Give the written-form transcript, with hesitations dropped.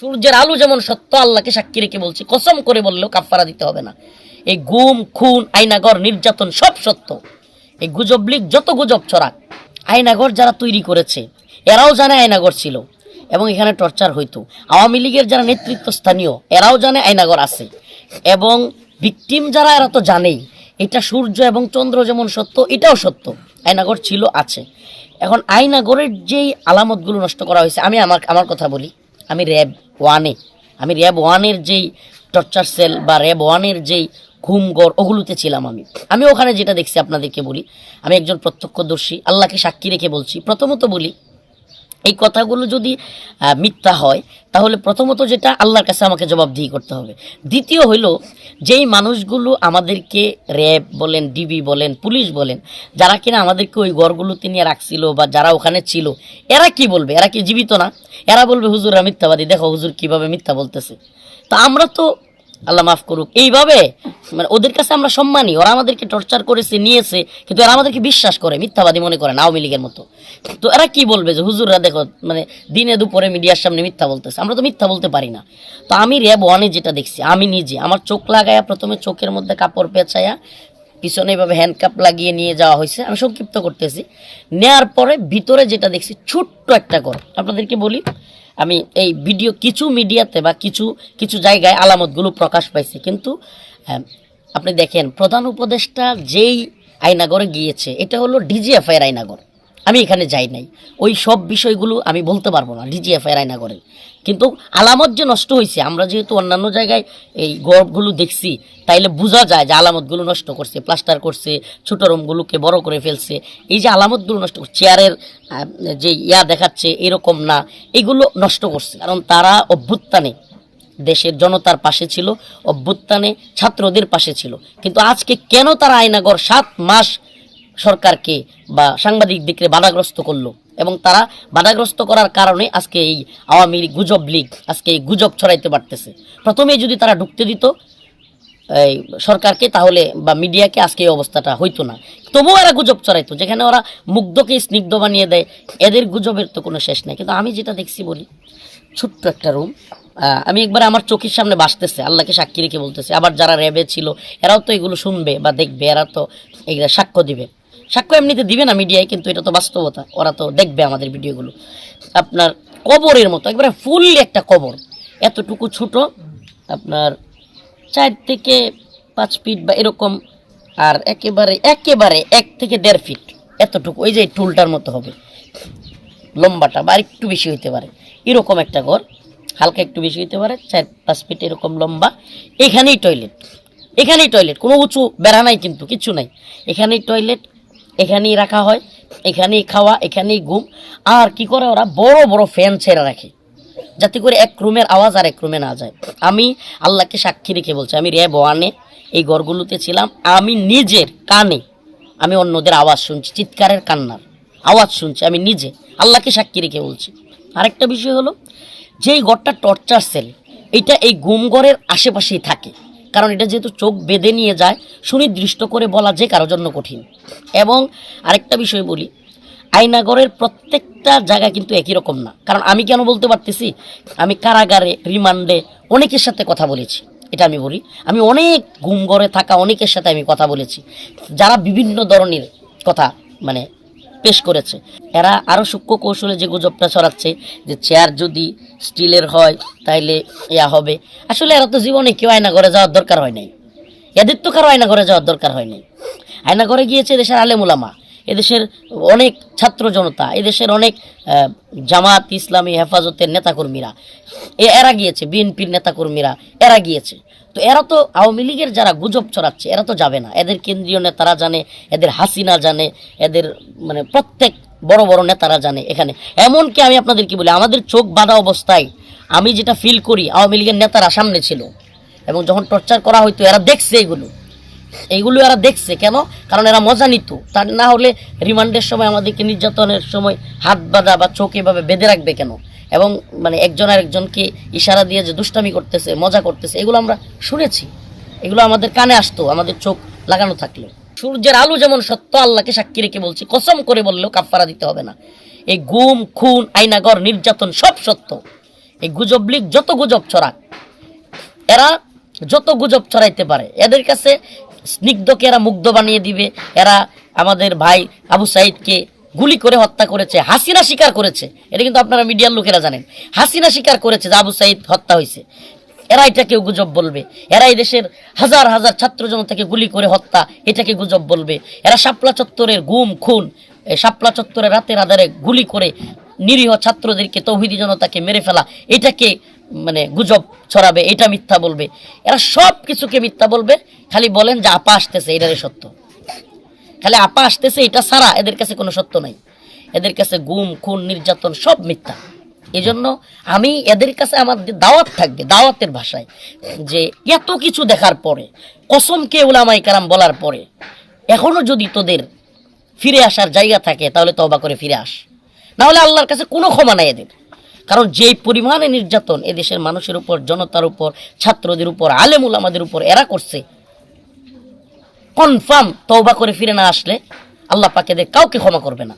সূর্যের আলো যেমন সত্য, আল্লাহকে সাক্ষী রেখে বলছি, কসম করে বললেও কাফারা দিতে হবে না। এই গুম, খুন, আয়নাগর, নির্যাতন সব সত্য। এই গুজব লীগ যত গুজব ছড়াক, আয়নাগর যারা তৈরি করেছে এরাও জানে আয়নাগর ছিল এবং এখানে টর্চার হইতো। আওয়ামী লীগের যারা নেতৃত্ব স্থানীয় এরাও জানে আয়নাগর আছে, এবং ভিকটিম যারা এরা তো জানেই। এটা সূর্য এবং চন্দ্র যেমন সত্য, এটাও সত্য, আয়নাগর ছিল, আছে। এখন আয়নাগরের যেই আলামতগুলো নষ্ট করা হয়েছে, আমি আমার কথা বলি। আমি র্যাব ওয়ানের যেই টর্চার সেল বা র্যাব ওয়ানের যেই ঘুমঘর, ওগুলোতে ছিলাম। আমি ওখানে যেটা দেখছি আপনাদেরকে বলি। আমি একজন প্রত্যক্ষদর্শী, আল্লাহকে সাক্ষী রেখে বলছি। প্রথমত বলি, এই কথাগুলো যদি মিথ্যা হয় তাহলে প্রথমত যেটা আল্লাহর কাছে আমাকে জবাবদিহি করতে হবে। দ্বিতীয় হইল, যেই মানুষগুলো আমাদেরকে র্যাব বলেন, ডিবি বলেন, পুলিশ বলেন, যারা কিনা আমাদেরকে ওই ঘরগুলোতে নিয়ে রাখছিল বা যারা ওখানে ছিল, এরা কি বলবে? এরা কি জীবিত না? এরা বলবে হুজুররা মিথ্যাবাদী, দেখো হুজুর কিভাবে মিথ্যা বলতেছে। তো আমরা তো, আল্লাহ মাফ করুক, এইভাবে মানে ওদের কাছে আমরা সম্মানী। ওরা আমাদেরকে টর্চার করেছে, নিয়েছে, কিন্তু এরা আমাদেরকে বিশ্বাস করে, মিথ্যাবাদী মনে করে আওয়ামী লীগের মতো। তো এরা কি বলবে যে হুজুররা দেখো মানে দিনে দুপুরে মিডিয়ার সামনে মিথ্যা বলতেছে। আমরা তো মিথ্যা বলতে পারি না। তো আমি র্যাব ওয়ানে যেটা দেখছি, আমি নিজে আমার চোখ লাগায়া, প্রথমে চোখের মধ্যে কাপড় পেঁচায়া পিছনে এভাবে হ্যান্ডকাপ লাগিয়ে নিয়ে যাওয়া হয়েছে। আমি সংক্ষিপ্ত করতেছি। নেয়ার পরে ভিতরে যেটা দেখছি, ছোট্ট একটা ঘর। আপনাদেরকে বলি, আমি এই ভিডিও কিছু মিডিয়াতে বা কিছু কিছু জায়গায় আলামতগুলো প্রকাশ পাইছে, কিন্তু আপনি দেখেন প্রধান উপদেষ্টা যেই আয়নাগরে গিয়েছে, এটা হলো ডিজিএফআইয়ের আয়নাগর। আমি এখানে যাই নাই, ওই সব বিষয়গুলো আমি বলতে পারবো না ডিজিএফআইয়ের আয়নাগরে। কিন্তু আলামত যে নষ্ট হয়েছে, আমরা যেহেতু অন্যান্য জায়গায় এই গড়গুলো দেখছি, তাইলে বোঝা যায় যে আলামতগুলো নষ্ট করছে, প্লাস্টার করছে, ছোটো রুমগুলোকে বড় করে ফেলছে। এই যে আলামতগুলো নষ্ট করছে, চেয়ারের যে দেখাচ্ছে এরকম না, এগুলো নষ্ট করছে। কারণ তারা অভ্যুত্থানে দেশের জনতার পাশে ছিল, অভ্যুত্থানে ছাত্রদের পাশে ছিল। কিন্তু আজকে কেন তারা আয়নাগর 7 মাস সরকারকে বা সাংবাদিকদেরকে বাধাগ্রস্ত করলো, এবং তারা বাধাগ্রস্ত করার কারণে আজকে এই আওয়ামী লীগ গুজব লীগ আজকে এই গুজব ছড়াইতে পারতেছে। প্রথমে যদি তারা ঢুকতে দিত এই সরকারকে, তাহলে বা মিডিয়াকে, আজকে এই অবস্থাটা হইতো না। তবুও এরা গুজব ছড়াইতো, যেখানে ওরা মুগ্ধকে স্নিগ্ধ বানিয়ে দেয়। এদের গুজবের তো কোনো শেষ নাই। কিন্তু আমি যেটা দেখছি বলি, ছোট্ট একটা রুম, আমি একবার আমার চোখের সামনে বাসতেছে, আল্লাহকে সাক্ষী রেখে বলতেছে। আবার যারা র্যাবে ছিল এরাও তো এগুলো শুনবে বা দেখবে, এরা তো এগুলো সাক্ষ্য দিবে। সাক্ষ্য এমনিতে দিবে না মিডিয়ায়, কিন্তু এটা তো বাস্তবতা, ওরা তো দেখবে আমাদের ভিডিওগুলো। আপনার কবরের মতো, একবারে ফুললি একটা কবর, এতটুকু ছোট, আপনার 4 থেকে 5 ফিট বা এরকম, আর একেবারে একেবারে 1 থেকে 1.5 ফিট এতটুকু, ওই যে টুলটার মতো হবে লম্বাটা, বা একটু বেশি হইতে পারে, এরকম একটা ঘর, হালকা একটু বেশি হইতে পারে, 4-5 ফিট এরকম লম্বা। এখানেই টয়লেট, কোনো উঁচু বেড়া নাই, কিন্তু কিচ্ছু নাই। এখানেই টয়লেট, এখানেই রাখা হয়, এখানেই খাওয়া, এখানেই ঘুম। আর কি করে ওরা, বড় বড় ফ্যান ছেড়ে রাখে, যাতে করে এক রুমের আওয়াজ আর এক রুমে না যায়। আমি আল্লাহকে সাক্ষী রেখে বলছি, আমি র্যাব ওয়ানে এই ঘরগুলোতে ছিলাম। আমি নিজের কানে আমি অন্যদের আওয়াজ শুনছি, চিৎকারের, কান্নার আওয়াজ শুনছি, আমি নিজে আল্লাহকে সাক্ষী রেখে বলছি। আরেকটা বিষয় হলো, যেই ঘরটা টর্চার সেল, এটা এই গুমঘরের আশেপাশেই থাকে। কারণ এটা যেহেতু চোখ বেঁধে নিয়ে যায়, সুনির্দিষ্ট করে বলা যে কারোর জন্য কঠিন। এবং আরেকটা বিষয় বলি, আয়নাগরের প্রত্যেকটা জায়গা কিন্তু একই রকম না। কারণ আমি কেন বলতে পারতেছি, আমি কারাগারে, রিমান্ডে অনেকের সাথে কথা বলেছি। এটা আমি বলি, আমি অনেক গুমঘরে থাকা অনেকের সাথে আমি কথা বলেছি, যারা বিভিন্ন ধরনের কথা মানে পেশ করেছে। এরা আরও সূক্ষ্ম কৌশলে যে গুজবটা ছড়াচ্ছে যে চেয়ার যদি স্টিলের হয় তাইলে হবে। আসলে এরা তো জীবনে কেউ আয়নাঘরে যাওয়ার দরকার হয় নাই, এদের তো কারো আয়নাঘরে যাওয়ার দরকার হয় নাই। আয়নাঘরে গিয়েছে দেশের আলেমুলামা, এদেশের অনেক ছাত্র জনতা, এদেশের অনেক জামাত ইসলামী হেফাজতের নেতাকর্মীরা, এরা গিয়েছে, বিএনপির নেতাকর্মীরা এরা গিয়েছে। তো এরা তো আওয়ামী লীগের যারা গুজব ছড়াচ্ছে এরা তো যাবে না। এদের কেন্দ্রীয় নেতারা জানে, এদের হাসিনা জানে, এদের মানে প্রত্যেক বড় বড় নেতারা জানে। এখানে এমনকি আমি আপনাদেরকে বলি, আমাদের চোখ বাঁধা অবস্থায় আমি যেটা ফিল করি, আওয়ামী লীগের নেতারা সামনে ছিল, এবং যখন টর্চার করা হইতো এরা দেখছে এইগুলো এরা দেখছে। কেন? কারণ এরা মজা নিত। তা না হলে রিমান্ডের সময় আমাদেরকে নির্যাতনের সময় হাত বাঁধা বা চোখ এভাবে বেঁধে রাখবে কেন? এবং মানে একজন আর একজনকে ইশারা দিয়ে যে দুষ্টামি করতেছে, মজা করতেছে, এগুলো আমরা শুনেছি, এগুলো আমাদের কানে আসতো, আমাদের চোখ লাগানো থাকলে। সূর্যের আলো যেমন সত্য, আল্লাহকে সাক্ষী রেখে বলছি, কসম করে বললেও কাফারা দিতে হবে না। এই গুম, খুন, আয়নাগর, নির্যাতন সব সত্য। এই গুজব লীগ যত গুজব ছড়াক, এরা যত গুজব ছড়াইতে পারে, এদের কাছে স্নিগ্ধকে এরা মুগ্ধ বানিয়ে দিবে। এরা আমাদের ভাই আবু সাইদকে গুলি করে হত্যা করেছে, হাসিনা স্বীকার করেছে, এটা কিন্তু আপনারা মিডিয়ার লোকেরা জানেন। হাসিনা স্বীকার করেছে যে আবু সাইদ হত্যা হয়েছে, এরা এটাকে গুজব বলবে। এরা এই দেশের হাজার হাজার ছাত্র জনতাকে গুলি করে হত্যা, এটাকে গুজব বলবে। এরা শাপলা চত্বরের গুম খুন, শাপলা চত্বরে রাতের আধারে গুলি করে নিরীহ ছাত্রদেরকে, তৌহিদি জনতাকে মেরে ফেলা, এটাকে মানে গুজব ছড়াবে, এটা মিথ্যা বলবে। এরা সব কিছুকে মিথ্যা বলবে, খালি বলেন যে আপা আসতেছে, এটারে সত্য। খালি আপা আসতেছে এটা ছাড়া এদের কাছে কোনো সত্য নাই। এদের কাছে গুম খুন নির্যাতন সব মিথ্যা। এই জন্য আমি এদের কাছে আমার দাওয়াত থাকবে, দাওয়াতের ভাষায়, যে এত কিছু দেখার পরে, কসমকে উলামায়ে কেরাম বলার পরে এখনো যদি তোদের ফিরে আসার জায়গা থাকে, তাহলে তওবা করে ফিরে আস, না হলে আল্লাহর কাছে কোনো ক্ষমা নাই এদের। কারণ যেই পরিমাণে নির্যাতন এদেশের মানুষের উপর, জনতার উপর, ছাত্রদের উপর, আলেম উলামাদের উপর এরা করছে, কনফার্ম তওবা করে ফিরে না আসলে আল্লাহ পাক এদের কাউকে ক্ষমা করবে না।